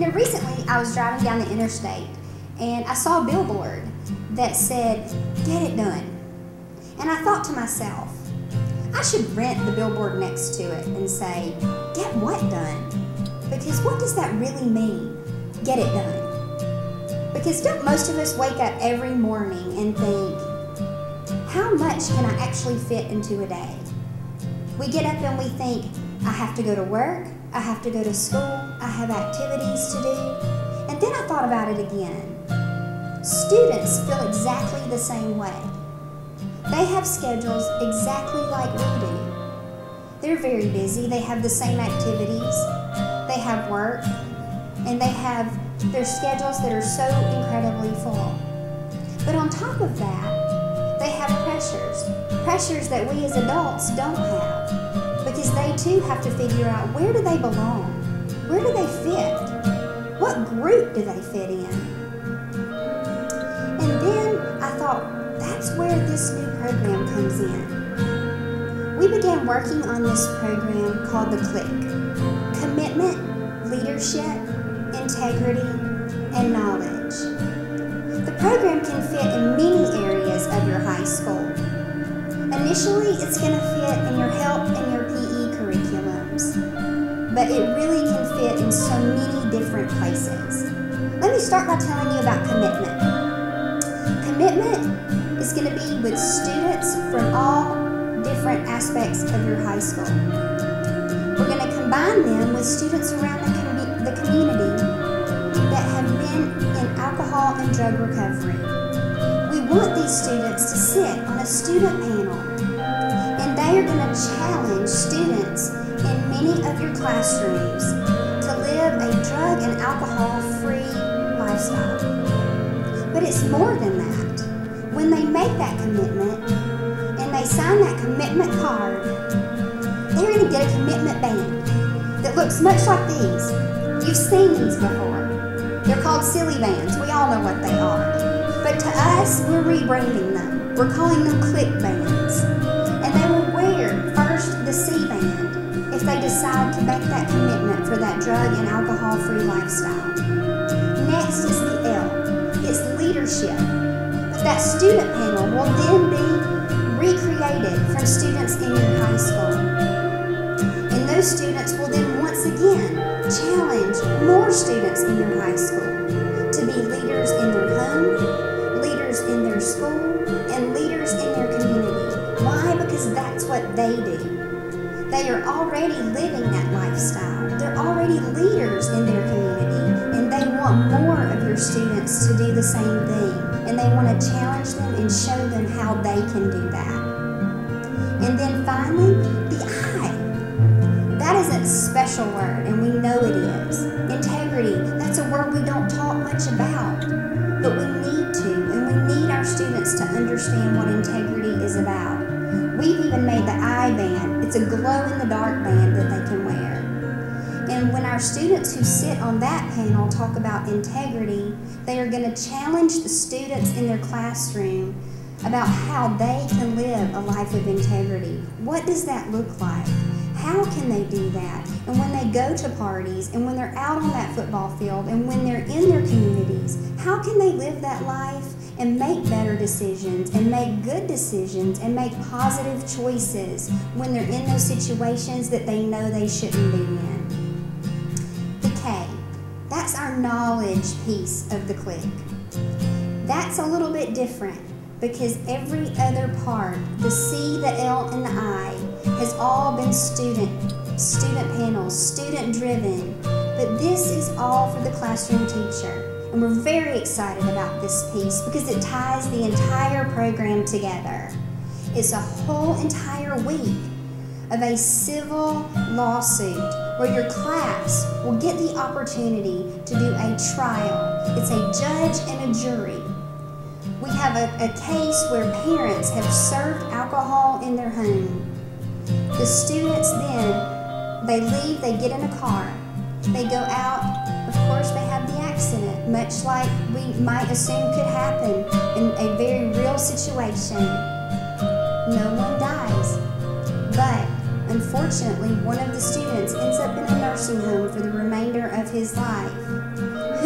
Recently I was driving down the interstate and I saw a billboard that said, "Get it done." And I thought to myself, I should rent the billboard next to it and say, "Get what done?" Because what does that really mean? Get it done. Because don't most of us wake up every morning and think, how much can I actually fit into a day? We get up and we think, I have to go to work, I have to go to school, I have activities to do. And then I thought about it again. Students feel exactly the same way. They have schedules exactly like we do. They're very busy, they have the same activities, they have work, and they have their schedules that are so incredibly full. But on top of that, they have pressures that we as adults don't have, because they too have to figure out, where do they belong? Where do they fit? What group do they fit in? And then I thought, that's where this new program comes in. We began working on this program called the CLIK: Commitment, Leadership, Integrity, and Knowledge. The program can fit in many areas of your high school. Initially, it's going to fit in your health and your PE curriculums, but it really can fit in so many different places. Let me start by telling you about commitment. Commitment is going to be with students from all different aspects of your high school. We're going to combine them with students around the community that have been in alcohol and drug recovery. We want these students to sit on a student panel, and they are going to challenge students in many of your classrooms to live a drug and alcohol-free lifestyle. But it's more than that. When they make that commitment and they sign that commitment card, they're going to get a commitment band that looks much like these. You've seen these before. They're called silly bands. We all know what they are. But to us, we're rebranding them. We're calling them CLIK bands. And they will wear first the C band if they decide to make that commitment for that drug and alcohol-free lifestyle. Next is the L. It's leadership. That student panel will then be recreated from students in your high school. And those students will then once again challenge more students in your high school to be leaders in their home, leaders in their school, and leaders in their community. Why? Because that's what they do. They are already living that lifestyle. They're already leaders in their community, and they want more of your students to do the same thing. And they want to challenge them and show them how they can do that. And then finally, the I. That is a special word, and we know it is. Integrity, that's a word we don't talk much about, but we need to, and we need our students to understand what integrity is about. We've even made the I band. It's a glow-in-the-dark band that they can wear. And when our students who sit on that panel talk about integrity, they are going to challenge the students in their classroom about how they can live a life of integrity. What does that look like? How can they do that? And when they go to parties, and when they're out on that football field, and when they're in their communities, how can they live that life and make better decisions, and make good decisions, and make positive choices when they're in those situations that they know they shouldn't be in? K. That's our knowledge piece of the CLIK. That's a little bit different because every other part, the C, the L, and the I, has all been student panels, student driven, but this is all for the classroom teacher. And we're very excited about this piece because it ties the entire program together. It's a whole entire week of a civil lawsuit where your class will get the opportunity to do a trial. It's a judge and a jury. We have a case where parents have served alcohol in their home. The students then, they leave, they get in a car, they go out, of course they have the accident, much like we might assume could happen in a very real situation. No one dies, but unfortunately, one of the students ends up in a nursing home for the remainder of his life.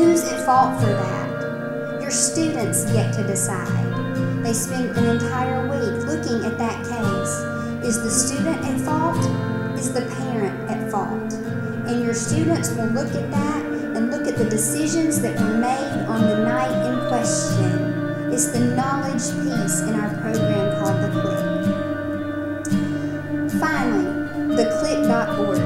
Who's at fault for that? Your students get to decide. They spend an entire week looking at that case. Is the student at fault? Is the parent at fault? And your students will look at that and look at the decisions that were made on the night in question. It's the knowledge piece in our program called the CLIK. Finally, the CLIK.org.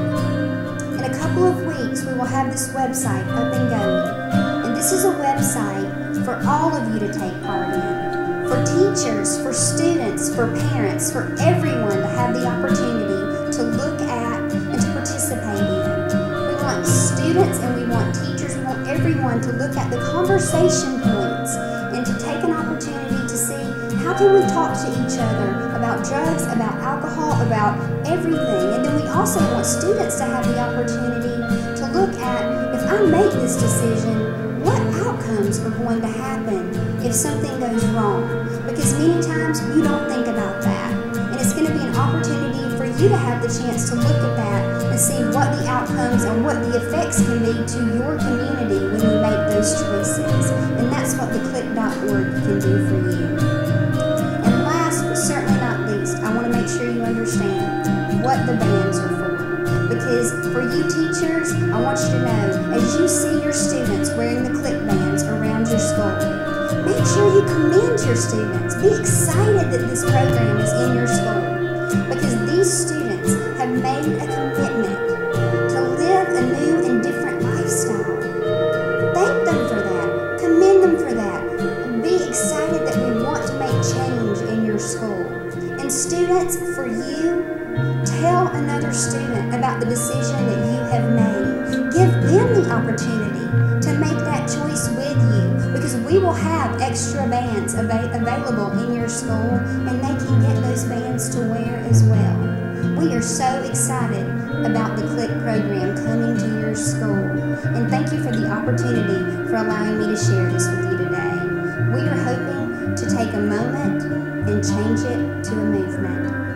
In a couple of weeks, we will have this website up and going. And this is a website for all of you to take part in. For teachers, for students, for parents, for everyone to have the opportunity to look at and to participate in. We want students and we want teachers, we want everyone to look at the conversation points and to take an opportunity to see how can we talk to each other about drugs, about alcohol, about everything. And then we also want students to have the opportunity to look at, if I make this decision, what outcomes are going to happen if something goes wrong? Because many times you don't think about that. And it's going to be an opportunity for you to have the chance to look at that and see what the outcomes and what the effects can be to your community when you make those choices. And that's what the CLIK.org can do for you. And last but certainly not least, I want to make sure you understand what the bands are for. Because for you teachers, I want you to know, as you see your students wearing the CLIK bands around your school, make sure you commend your students. Be excited that this program is in your school. Because these students have made a commitment to live a new and different lifestyle. Thank them for that. Commend them for that. Be excited that we want to make change in your school. And students, for you, tell another student about the decision that you have made. Give them the opportunity to make that choice with you, because we will have extra bands available in your school, and they can get those bands to wear as well. We are so excited about the CLIK program coming to your school, and thank you for the opportunity for allowing me to share this with you today. We are hoping to take a moment and change it to a movement.